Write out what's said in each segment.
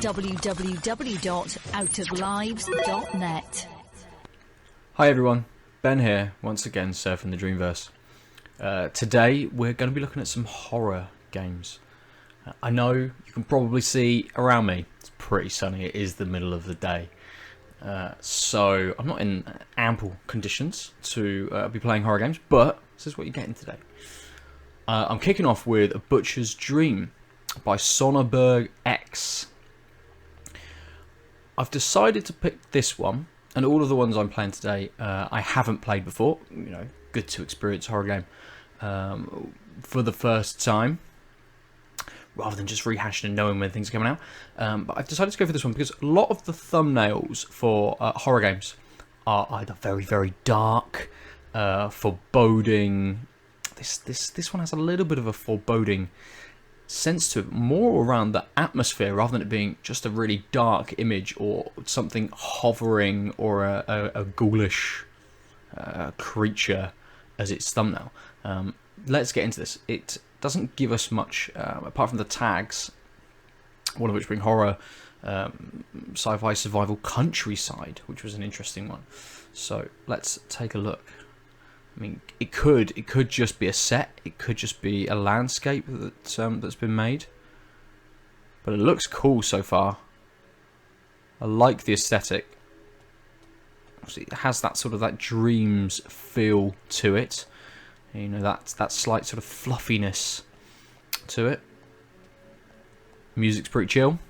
www.outoflives.net. Hi everyone, Ben here, once again surfing the Dreamverse. Today we're going to be looking at some horror games. I know you can probably see around me, it's pretty sunny, it is the middle of the day. So I'm not in ample conditions to be playing horror games, but this is what you're getting today. I'm kicking off with A Butcher's Dream by Sonnenburgx. I've decided to pick this one, and all of the ones I'm playing today I haven't played before. You know, good to experience a horror game for the first time, rather than just rehashing and knowing when things are coming out. But I've decided to go for this one because a lot of the thumbnails for horror games are either very, very dark, foreboding. This one has a little bit of a foreboding sense to it, more around the atmosphere rather than it being just a really dark image or something hovering or a ghoulish creature as its thumbnail. Let's get into this. It doesn't give us much apart from the tags, one of which being horror, sci-fi, survival, countryside, which was an interesting one. So let's take a look. I mean, it could just be a set. It could just be a landscape that's been made. But it looks cool so far. I like the aesthetic. Obviously, it has that sort of that dreams feel to it. You know, that slight sort of fluffiness to it. Music's pretty chill.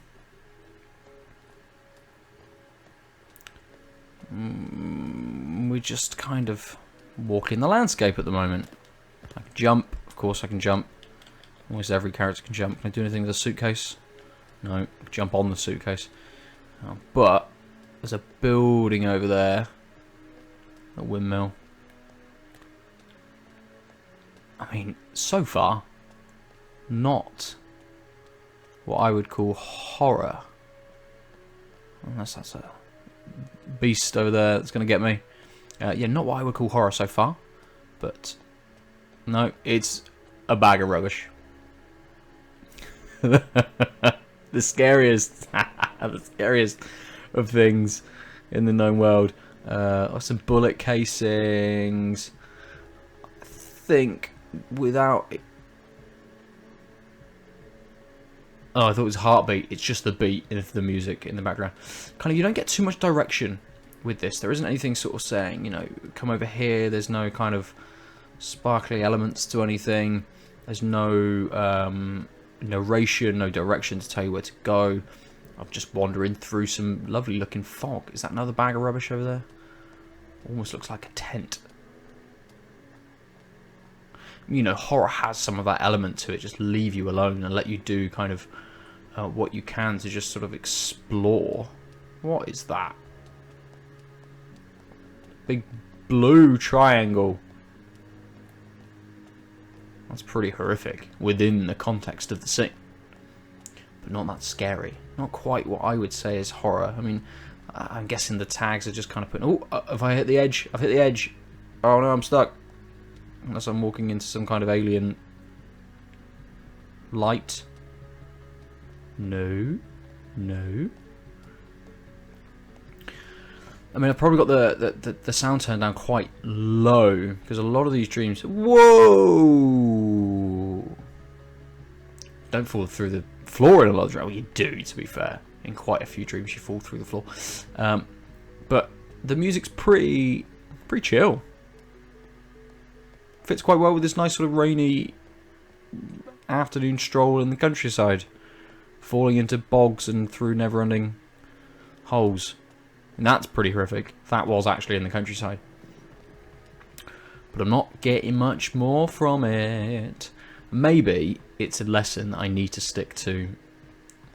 We just kind of walk in the landscape at the moment. I can jump. Of course I can jump. Almost every character can jump. Can I do anything with a suitcase? No. Jump on the suitcase. But there's a building over there. A windmill. I mean, so far, not what I would call horror. Unless that's a beast over there that's going to get me. Yeah, not what I would call horror so far. But, no, it's a bag of rubbish. The scariest of things in the known world. Some bullet casings. I think without... Oh, I thought it was heartbeat. It's just the beat of the music in the background. Kind of, you don't get too much direction with this. There isn't anything sort of saying, you know, come over here. There's no kind of sparkly elements to anything. There's no narration, no direction to tell you where to go. I'm just wandering through some lovely looking fog. Is that another bag of rubbish over there? Almost looks like a tent. You know, horror has some of that element to it. Just leave you alone and let you do kind of what you can to just sort of explore. What is that? Big blue triangle. That's pretty horrific within the context of the scene. But not that scary. Not quite what I would say is horror. I mean, I'm guessing the tags are just kind of putting... Oh, have I hit the edge? I've hit the edge. Oh no, I'm stuck. Unless I'm walking into some kind of alien light. No. No. I mean, I've probably got the sound turned down quite low because a lot of these dreams... Whoa! Don't fall through the floor in a lot of dreams. Well, you do, to be fair. In quite a few dreams, you fall through the floor. But the music's pretty chill. Fits quite well with this nice sort of rainy afternoon stroll in the countryside. Falling into bogs and through never-ending holes. And that's pretty horrific. That was actually in the countryside. But I'm not getting much more from it. Maybe it's a lesson that I need to stick to.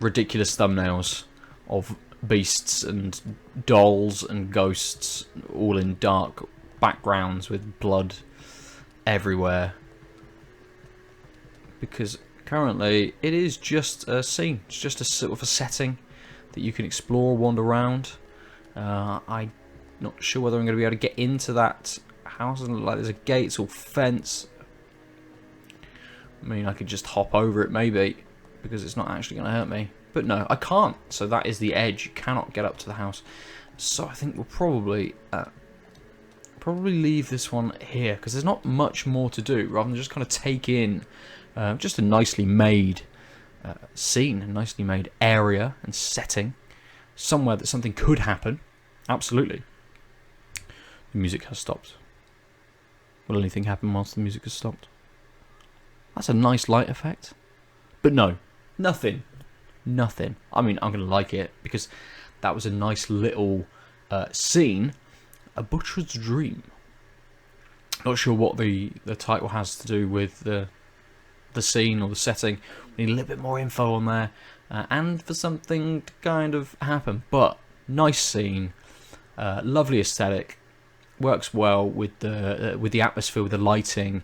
Ridiculous thumbnails of beasts and dolls and ghosts, all in dark backgrounds with blood everywhere. Because currently it is just a scene. It's just a sort of a setting that you can explore, wander around. I'm not sure whether I'm going to be able to get into that house. It doesn't look like there's a gate, it's all fence. I mean, I could just hop over it maybe, because it's not actually going to hurt me. But no, I can't. So that is the edge. You cannot get up to the house. So I think we'll probably leave this one here, because there's not much more to do, rather than just kind of take in just a nicely made scene, a nicely made area and setting, somewhere that something could happen. Absolutely. The music has stopped. Will anything happen whilst the music has stopped? That's a nice light effect. But no, nothing. Nothing. I mean, I'm going to like it, because that was a nice little scene. A Butcher's Dream. Not sure what the title has to do with the scene or the setting. We need a little bit more info on there, and for something to kind of happen. But nice scene, lovely aesthetic, works well with the atmosphere, with the lighting.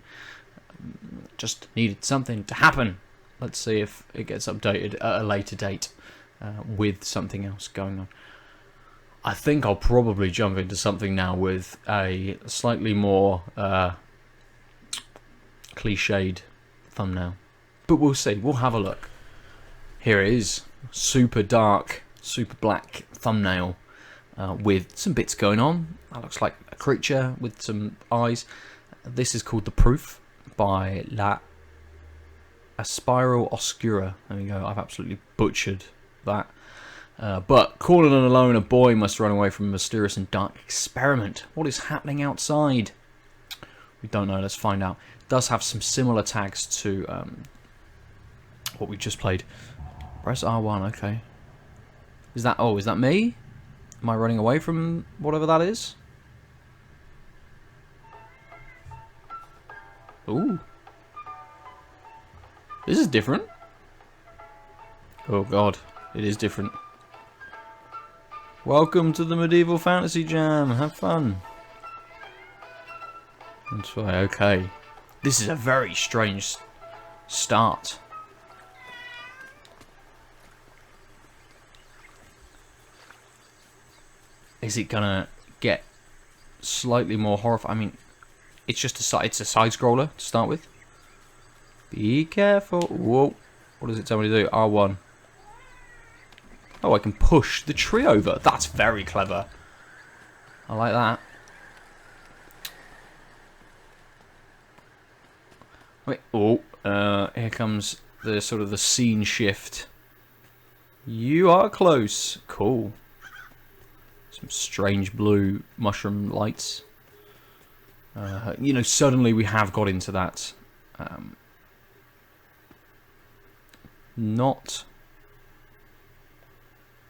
Just needed something to happen. Let's see if it gets updated at a later date with something else going on. I think I'll probably jump into something now with a slightly more cliched thumbnail. But we'll see. We'll have a look. Here it is. Super dark, super black thumbnail with some bits going on. That looks like a creature with some eyes. This is called The Proof by LaEspiralOscura. There we go. I've absolutely butchered that. But calling and alone, a boy must run away from a mysterious and dark experiment. What is happening outside? We don't know. Let's find out. It does have some similar tags to what we just played. Press R1. Okay. Is that? Oh, is that me? Am I running away from whatever that is? Ooh. This is different. Oh god, it is different. Welcome to the Medieval Fantasy Jam. Have fun. That's right, okay. This is a very strange start. Is it gonna get slightly more horrifying? I mean, it's just a side scroller to start with. Be careful. Whoa. What does it tell me to do? R1. Oh, I can push the tree over. That's very clever. I like that. Wait. Oh. Here comes the sort of the scene shift. You are close. Cool. Some strange blue mushroom lights. You know, suddenly we have got into that. Not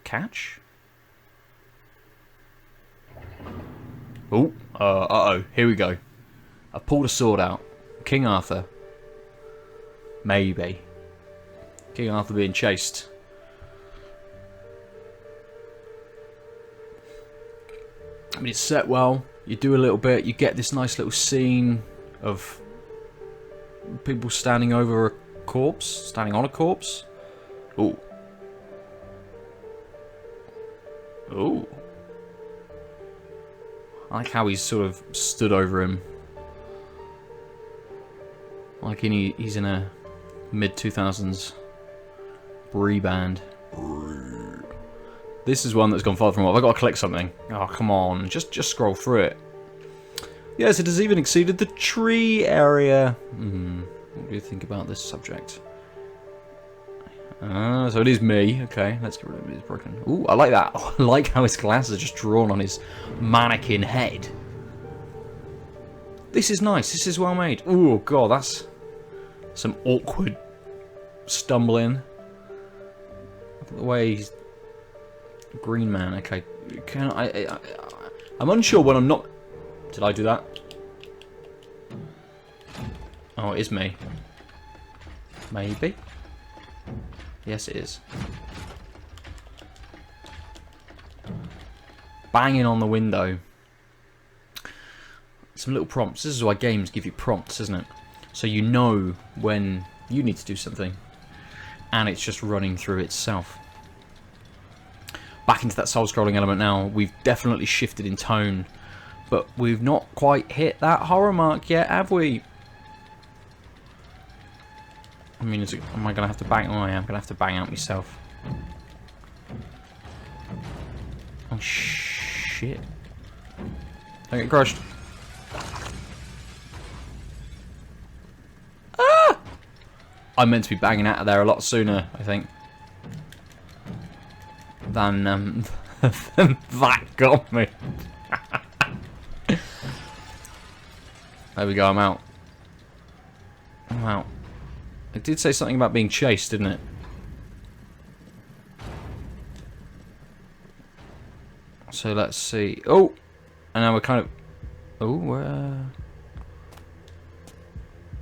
catch. Oh, uh-oh, here we go. I pulled a sword out. King Arthur. Maybe. King Arthur being chased. I mean, it's set well. You do a little bit. You get this nice little scene of people standing over a corpse, standing on a corpse. Ooh. Ooh. I like how he's sort of stood over him. Like he's in a mid-2000s Brie band. This is one that's gone far from what. I've got to click something. Oh, come on. Just scroll through it. Yes, it has even exceeded the tree area. What do you think about this subject? So it is me. Okay, let's get rid of it. It's broken. Ooh, I like that. Oh, I like how his glasses are just drawn on his mannequin head. This is nice. This is well made. Ooh, god, that's some awkward stumbling. The way he's Green Man. Okay, can I'm unsure when I'm not. Did I do that? Oh, it is me. Maybe. Yes, it is. Banging on the window. Some little prompts. This is why games give you prompts, isn't it? So you know when you need to do something. And it's just running through itself. Back into that soul-scrolling element now. We've definitely shifted in tone. But we've not quite hit that horror mark yet, have we? I mean, am I going to have to bang? Oh, I am going to have to bang out myself. Oh, shit. Don't get crushed. Ah! I meant to be banging out of there a lot sooner, I think. Than, than that got me. There we go, I'm out. I'm out. It did say something about being chased, didn't it? So let's see. Oh! And now we're kind of... Oh,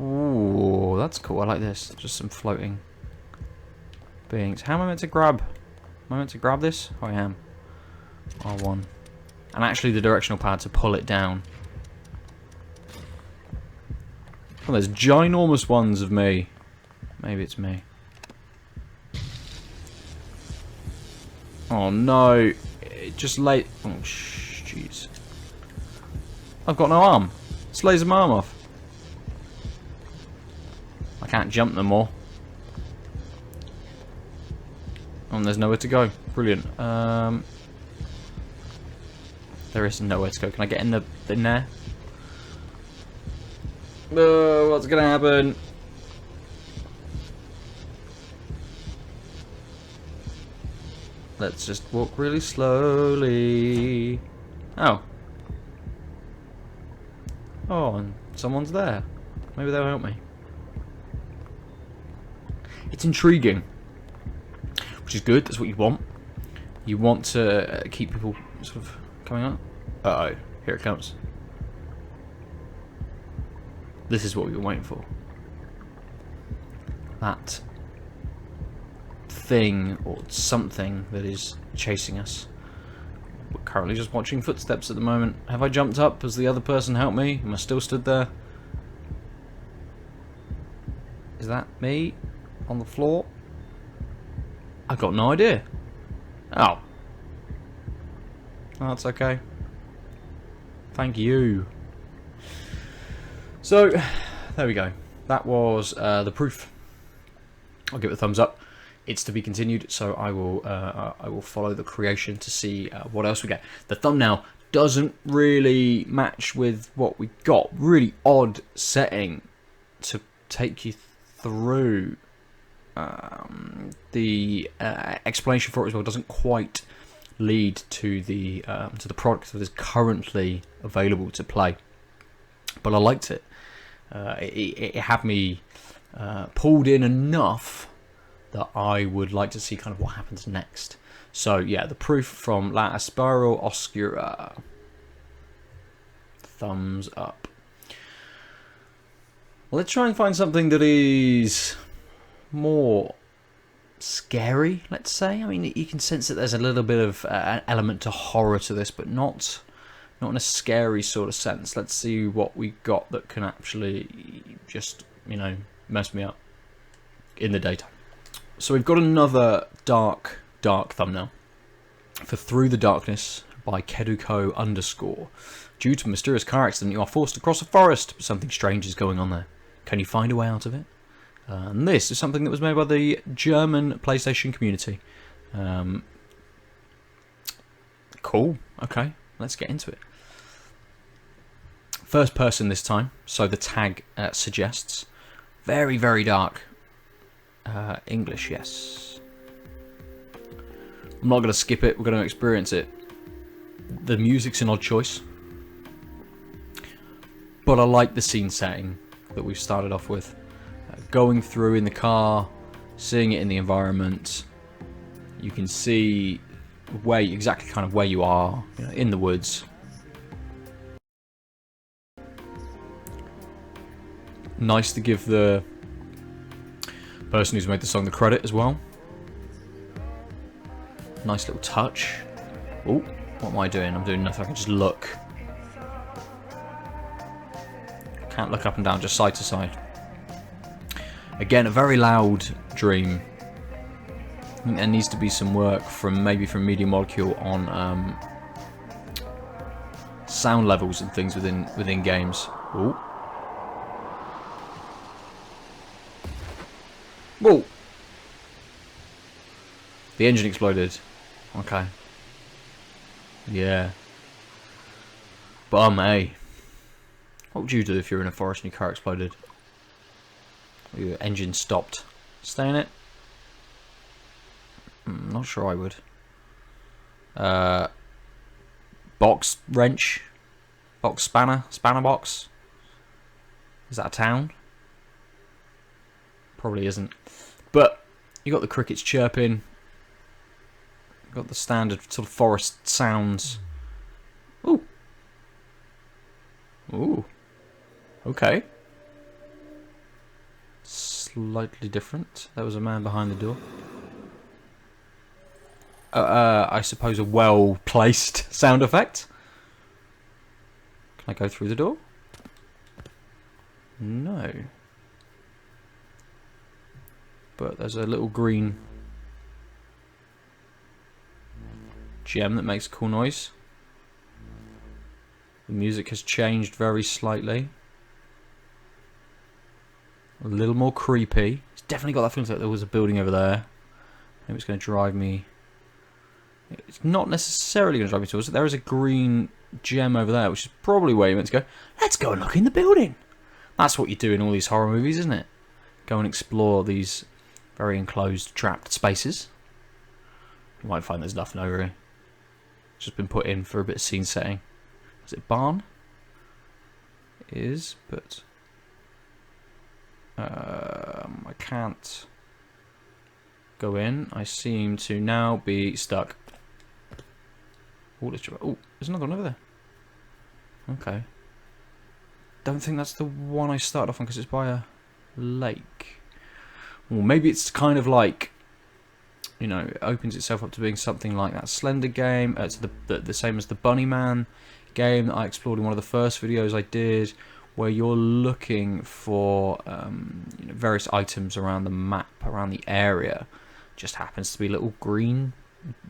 ooh, that's cool. I like this. Just some floating beings. How am I meant to grab? Am I meant to grab this? Oh, I am. R1. And actually the directional pad to pull it down. Oh, there's ginormous ones of me. Maybe it's me. Oh no. It just lay... Oh, jeez. I've got no arm. It's laser my arm off. I can't jump no more. Oh, and there's nowhere to go. Brilliant. There is nowhere to go. Can I get in there? No, what's gonna happen? Let's just walk really slowly. Oh. Oh, and someone's there. Maybe they'll help me. It's intriguing. Which is good, that's what you want. You want to keep people sort of coming up. Uh-oh, here it comes. This is what we've been waiting for. That thing or something that is chasing us. We're currently just watching footsteps at the moment. Have I jumped up? Has the other person helped me? Am I still stood there? Is that me on the floor? I got no idea. Oh. Oh, that's okay. Thank you. So, there we go. That was the proof. I'll give it a thumbs up. It's to be continued, so I will follow the creation to see what else we get. The thumbnail doesn't really match with what we got. Really odd setting to take you through. The explanation for it as well doesn't quite lead to the product that is currently available to play. But I liked it. It had me pulled in enough that I would like to see kind of what happens next. So yeah, the proof from LaEspiralOscura. Thumbs up. Let's try and find something that is more scary, let's say. I mean, you can sense that there's a little bit of an element to horror to this, but not in a scary sort of sense. Let's see what we got that can actually just, you know, mess me up in the daytime. So we've got another dark thumbnail for Through the Darkness by Keduko _. Due to a mysterious car accident, you are forced to cross a forest, but something strange is going on there. Can you find a way out of it? And this is something that was made by the German PlayStation community. Cool. Okay, let's get into it. First person this time, so the tag suggests. Very, very dark. English, yes. I'm not going to skip it, we're going to experience it. The music's an odd choice. But I like the scene setting that we've started off with. Going through in the car, seeing it in the environment. You can see exactly kind of where you are, you know, in the woods. Nice to give the person who's made the song the credit as well. Nice little touch. Oh, what am I doing? I'm doing nothing. I can just look. Can't look up and down, just side to side. Again, a very loud dream. I think there needs to be some work from Media Molecule on sound levels and things within games. Oh. Whoa! The engine exploded. Okay. Yeah. Bum, eh? What would you do if you were in a forest and your car exploded? Your engine stopped. Stay in it? Not sure I would. Box wrench? Box spanner? Spanner box? Is that a town? Probably isn't. But you got the crickets chirping. You got the standard sort of forest sounds. Ooh. Ooh. Okay. Slightly different. There was a man behind the door. I suppose a well-placed sound effect. Can I go through the door? No. But there's a little green gem that makes a cool noise. The music has changed very slightly. A little more creepy. It's definitely got that feeling like there was a building over there. Maybe it's going to drive me. It's not necessarily going to drive me towards it. There is a green gem over there, which is probably where you're meant to go. Let's go and look in the building. That's what you do in all these horror movies, isn't it? Go and explore these very enclosed, trapped spaces. You might find there's nothing over here. It's just been put in for a bit of scene setting. Is it barn? It is, but I can't go in. I seem to now be stuck. Oh, there's another one over there. Okay. Don't think that's the one I started off on because it's by a lake. Or maybe it's kind of like, you know, it opens itself up to being something like that Slender game. It's the same as the Bunny Man game that I explored in one of the first videos I did, where you're looking for you know, various items around the map, around the area. Just happens to be little green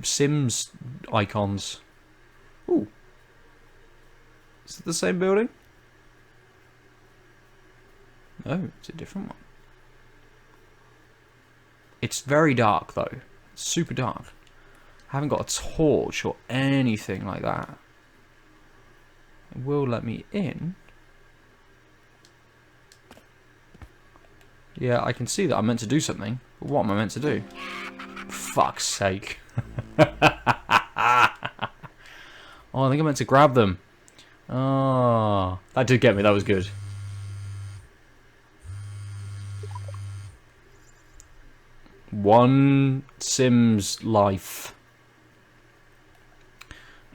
Sims icons. Ooh. Is it the same building? No, it's a different one. It's very dark though. It's super dark. I haven't got a torch or anything like that. It will let me in. Yeah, I can see that I'm meant to do something. But what am I meant to do? Fuck's sake. Oh, I think I meant to grab them. Oh, that did get me. That was good. One Sim's life.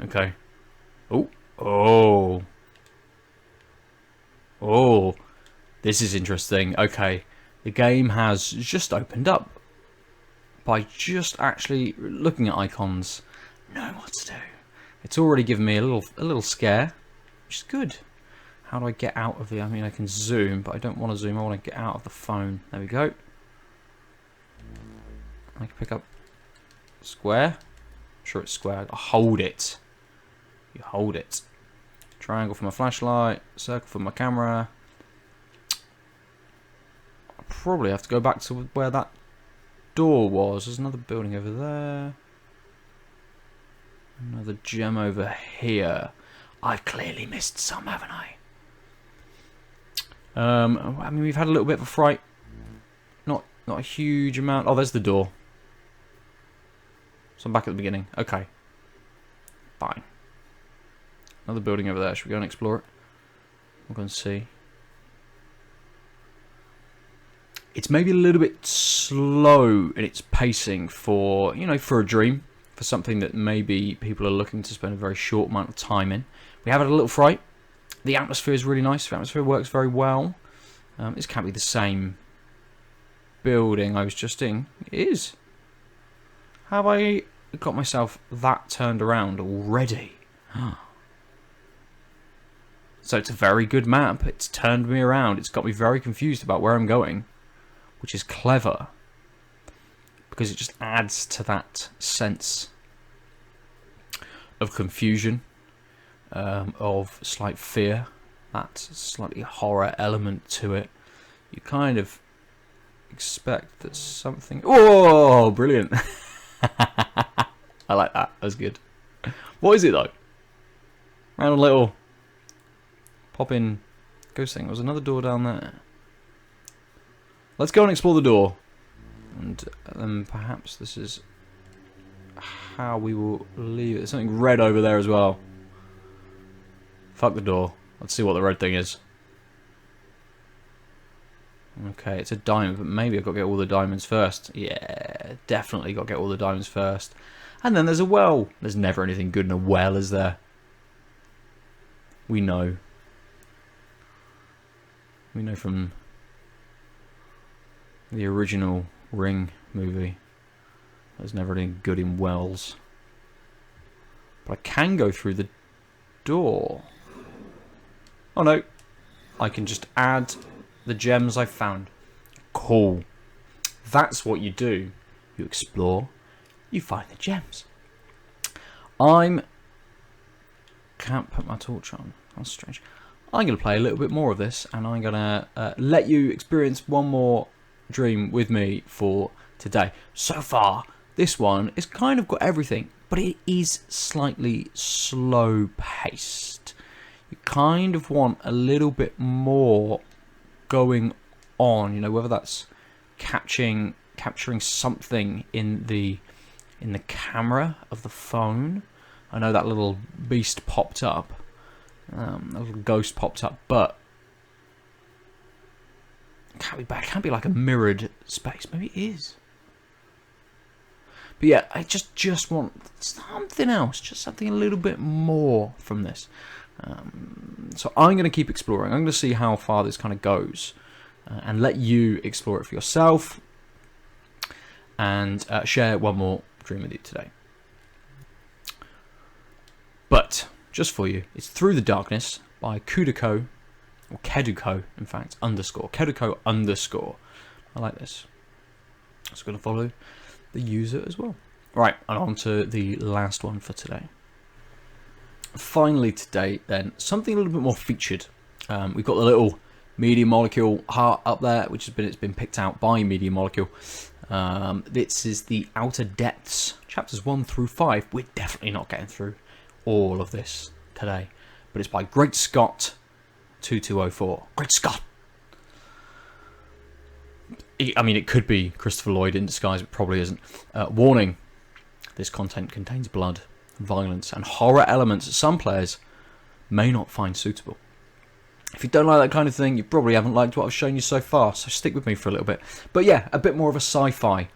Okay. Oh. Oh. Oh. This is interesting. Okay. The game has just opened up by just actually looking at icons, knowing what to do. It's already given me a little scare, which is good. How do I get out of the? I mean, I can zoom, but I don't want to zoom. I want to get out of the phone. There we go. I can pick up square. I'm sure it's square. I hold it. You hold it. Triangle for my flashlight. Circle for my camera. I probably have to go back to where that door was. There's another building over there. Another gem over here. I've clearly missed some, haven't I? I mean, we've had a little bit of a fright. Not a huge amount. Oh, there's the door. So I'm back at the beginning. Okay. Fine. Another building over there. Should we go and explore it? We'll go and see. It's maybe a little bit slow in its pacing for, you know, for a dream. For something that maybe people are looking to spend a very short amount of time in. We have had a little fright. The atmosphere is really nice. The atmosphere works very well. This can't be the same building I was just in. It is. Have I got myself that turned around already? So it's a very good map. It's turned me around. It's got me very confused about where I'm going, which is clever. Because it just adds to that sense of confusion, of slight fear, that slightly horror element to it. You kind of expect that something... Oh, brilliant. I like that. That was good. What is it though? Round a little pop in ghost thing. There was another door down there. Let's go and explore the door. And perhaps this is how we will leave it. There's something red over there as well. Fuck the door. Let's see what the red thing is. Okay, it's a diamond, but maybe I've got to get all the diamonds first. Yeah, definitely got to get all the diamonds first. And then there's a well. There's never anything good in a well, is there? We know. We know from the original Ring movie. There's never anything good in wells. But I can go through the door. Oh no. I can just add the gems I found. Cool. That's what you do. You explore. You find the gems. Can't put my torch on. That's strange. I'm going to play a little bit more of this, and I'm going to let you experience one more dream with me for today. So far, this one has kind of got everything, but it is slightly slow paced. You kind of want a little bit more going on, you know, whether that's capturing something in the camera of the phone. I know that little beast popped up, a little ghost popped up, but it can't be bad. It can't be like a mirrored space. Maybe it is. But yeah, I just want something else, just something a little bit more from this. So I'm going to keep exploring. I'm going to see how far this kind of goes, and let you explore it for yourself, and share one more dream with you today. But just for you, it's Through the Darkness by Kuduko, or Keduko, in fact, underscore. Keduko underscore. I like this. It's going to follow the user as well. Right, and on to the last one for today. Finally today, then, something a little bit more featured. We've got the little Media Molecule heart up there, which it's been picked out by Media Molecule. This is the Outer Depths, chapters 1 through 5. We're definitely not getting through all of this today, but it's by Great Scott 2204. Great Scott. I mean, it could be Christopher Lloyd in disguise, but probably isn't. Warning: this content contains blood, violence, and horror elements that some players may not find suitable. If you don't like that kind of thing, you probably haven't liked what I've shown you so far, so stick with me for a little bit. But yeah, a bit more of a sci-fi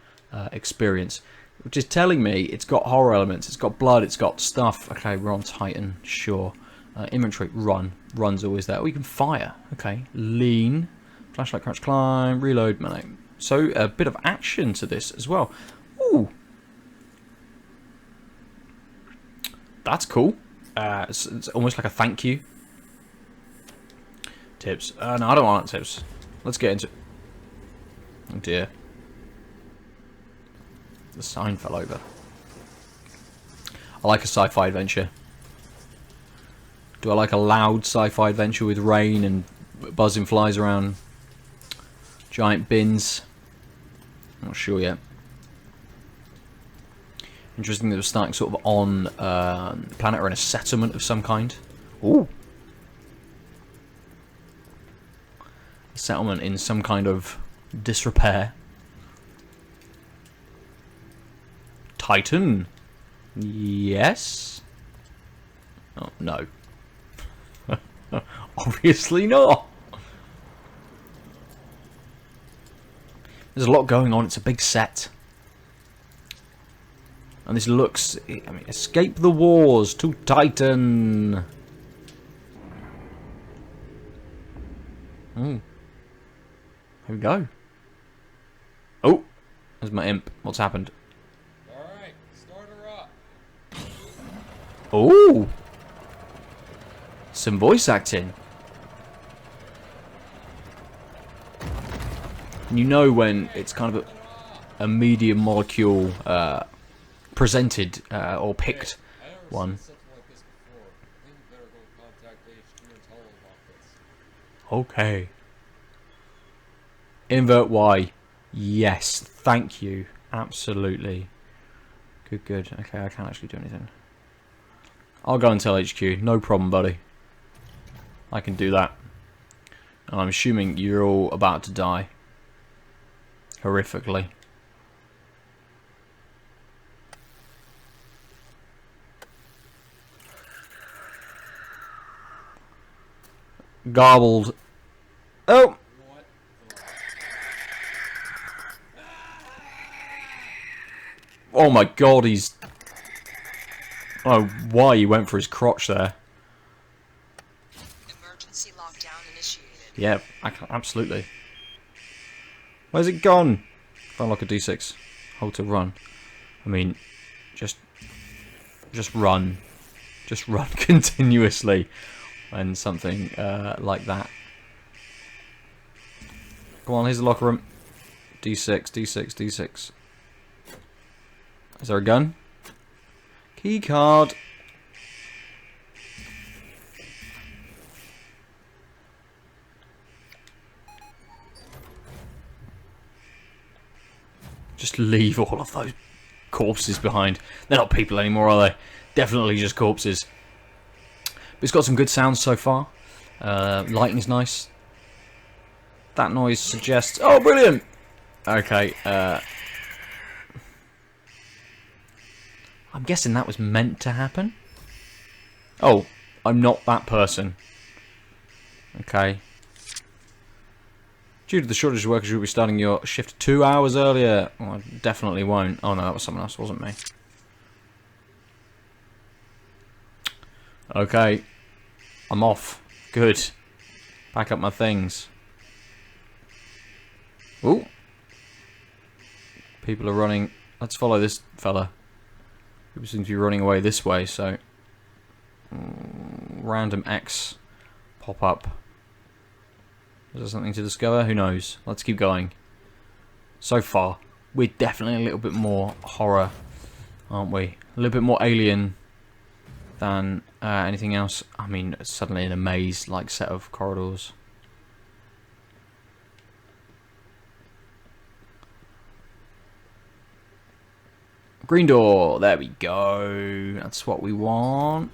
experience, which is telling me it's got horror elements, it's got blood, it's got stuff. Okay, we're on Titan, sure. Inventory, run. Run's always there. We can fire. Okay, lean. Flashlight, crouch, climb, reload, melee. So a bit of action to this as well. Ooh. That's cool. It's almost like a thank you. Tips. No, I don't want tips. Let's get into it. Oh dear. The sign fell over. I like a sci-fi adventure. Do I like a loud sci-fi adventure with rain and buzzing flies around? Giant bins? I'm not sure yet. Interesting that we're starting sort of on a planet or in a settlement of some kind. Ooh. A settlement in some kind of disrepair. Titan? Yes? Oh, no. Obviously not. There's a lot going on. It's a big set. And this looks... I mean, escape the wars to Titan. Oh. Here we go. Oh. There's my imp. What's happened? Alright, start her up. Oh. Some voice acting. You know when it's kind of a Media Molecule presented or picked one. Okay. Invert Y. Yes, thank you. Absolutely. Good, good. Okay, I can't actually do anything. I'll go and tell HQ. No problem, buddy. I can do that. And I'm assuming you're all about to die. Horrifically. Garbled. Oh! What? Oh my god, he's... I don't know why he went for his crotch there. Emergency lockdown initiated. Yeah, absolutely. Where's it gone? Found like a D6. Hold to run. I mean, just run. Just run continuously when something like that. Come on, here's the locker room. D6, D6, D6. Is there a gun? Key card. Just leave all of those corpses behind. They're not people anymore, are they? Definitely just corpses. But it's got some good sounds so far. Lighting's nice. That noise suggests... Oh, brilliant! Okay, I'm guessing that was meant to happen. Oh, I'm not that person. Okay. Due to the shortage of workers, you'll be starting your shift 2 hours earlier. Oh, I definitely won't. Oh no, that was someone else, wasn't me. Okay. I'm off. Good. Pack up my things. Ooh. People are running. Let's follow this fella. People seem to be running away this way, so... Random X pop up. Is there something to discover? Who knows? Let's keep going. So far, we're definitely a little bit more horror, aren't we? A little bit more alien than anything else. I mean, suddenly in a maze-like set of corridors. Green door. There we go. That's what we want.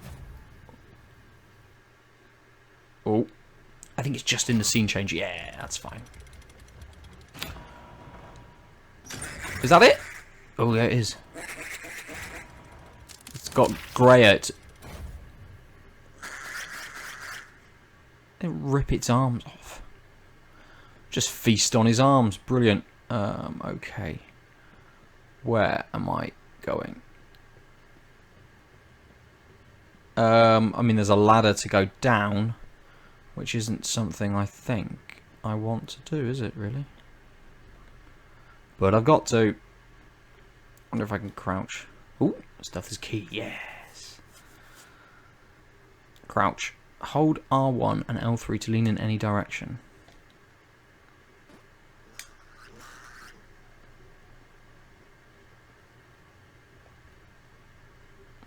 Oh. I think it's just in the scene change. Yeah, that's fine. Is that it? Oh, yeah, it is. It's got grey out. It rip its arms off. Just feast on his arms. Brilliant. Okay. Where am I going? I mean, there's a ladder to go down. Which isn't something I think I want to do, is it, really? But I've got to. Wonder if I can crouch. Ooh, stuff is key, yes. Crouch. Hold R1 and L3 to lean in any direction.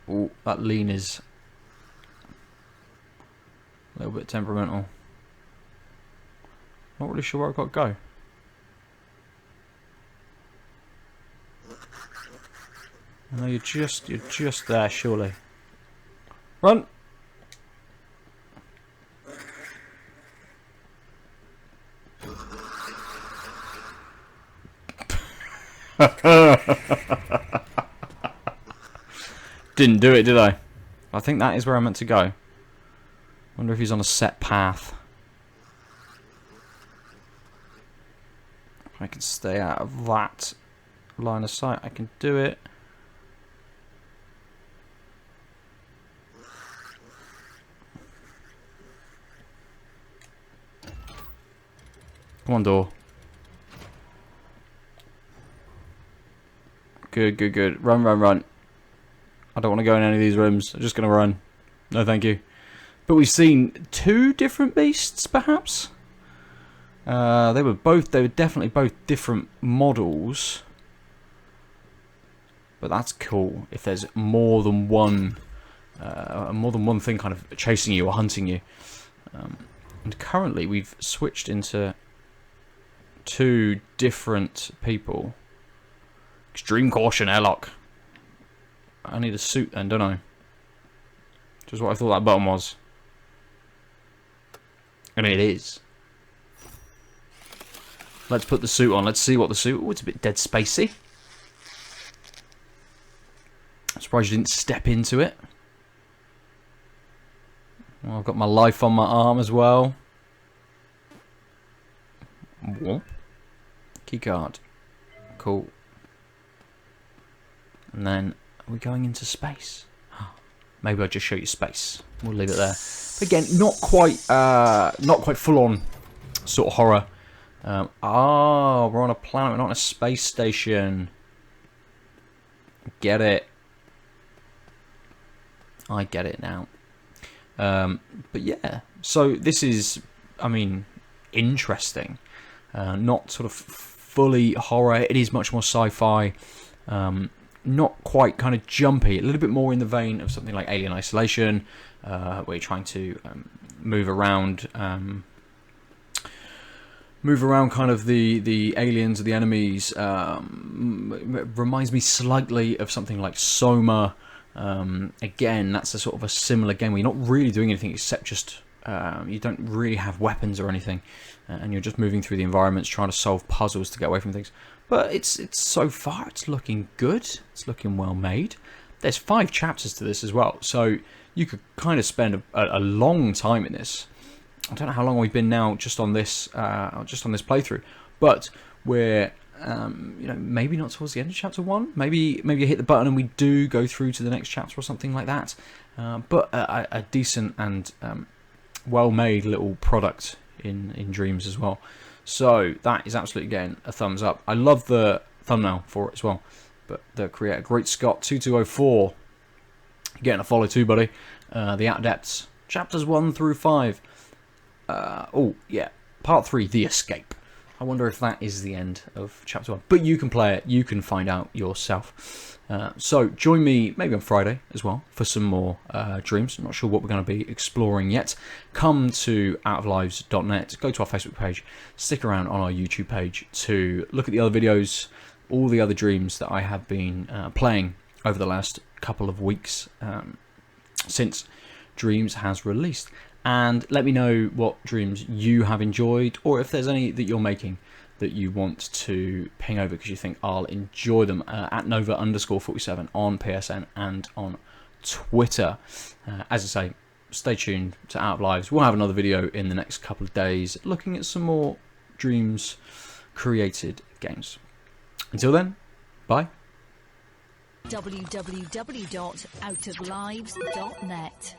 Ooh, that lean is a little bit temperamental. Not really sure where I've got to go. No, you're just there, surely. Run! Didn't do it, did I? I think that is where I'm meant to go. Wonder if he's on a set path. If I can stay out of that line of sight, I can do it. Come on, door. Good, good, good. Run, run, run. I don't want to go in any of these rooms. I'm just going to run. No, thank you. But we've seen two different beasts, perhaps? They were definitely both different models. But that's cool. If there's more than one thing kind of chasing you or hunting you. And currently we've switched into two different people. Extreme caution, airlock. I need a suit then, don't I? Just what I thought that button was. And it is. Let's put the suit on. Let's see what the suit... Oh, it's a bit Dead Spacey. I'm surprised you didn't step into it. Well, I've got my life on my arm as well. What? Keycard. Cool. And then, are we going into space? Maybe I'll just show you space. We'll leave it there. But again, not quite full on sort of horror. We're on a planet, we're not on a space station. Get it. I get it now. But yeah, so this is, I mean, interesting. Not sort of fully horror. It is much more sci-fi. Not quite kind of jumpy. A little bit more in the vein of something like Alien Isolation, where you're trying to move around kind of the aliens or the enemies. Reminds me slightly of something like Soma. Again, that's a sort of a similar game where you're not really doing anything except just you don't really have weapons or anything, and you're just moving through the environments trying to solve puzzles to get away from things. But it's so far it's looking good. It's looking well made. There's 5 chapters to this as well, so you could kind of spend a long time in this. I don't know how long we've been now just on this playthrough, but we're maybe not towards the end of chapter 1. Maybe you hit the button and we do go through to the next chapter or something like that. But a decent and well-made little product in Dreams as well. So that is absolutely, again, a thumbs up. I love the thumbnail for it as well. But the creator, Great Scott 2204, getting a follow too, buddy. The Adepts, chapters 1 through 5. Oh yeah, part 3, The Escape. I wonder if that is the end of chapter 1. But you can play it, you can find out yourself. So join me maybe on Friday as well for some more Dreams. I'm not sure what we're going to be exploring yet. Come to outoflives.net, go to our Facebook page, stick around on our YouTube page to look at the other videos, all the other Dreams that I have been playing over the last couple of weeks since Dreams has released. And let me know what Dreams you have enjoyed, or if there's any that you're making that you want to ping over because you think I'll enjoy them, at Nova_47 on PSN and on Twitter. As I say, stay tuned to Out of Lives. We'll have another video in the next couple of days looking at some more Dreams created games. Until then, bye. www.outoflives.net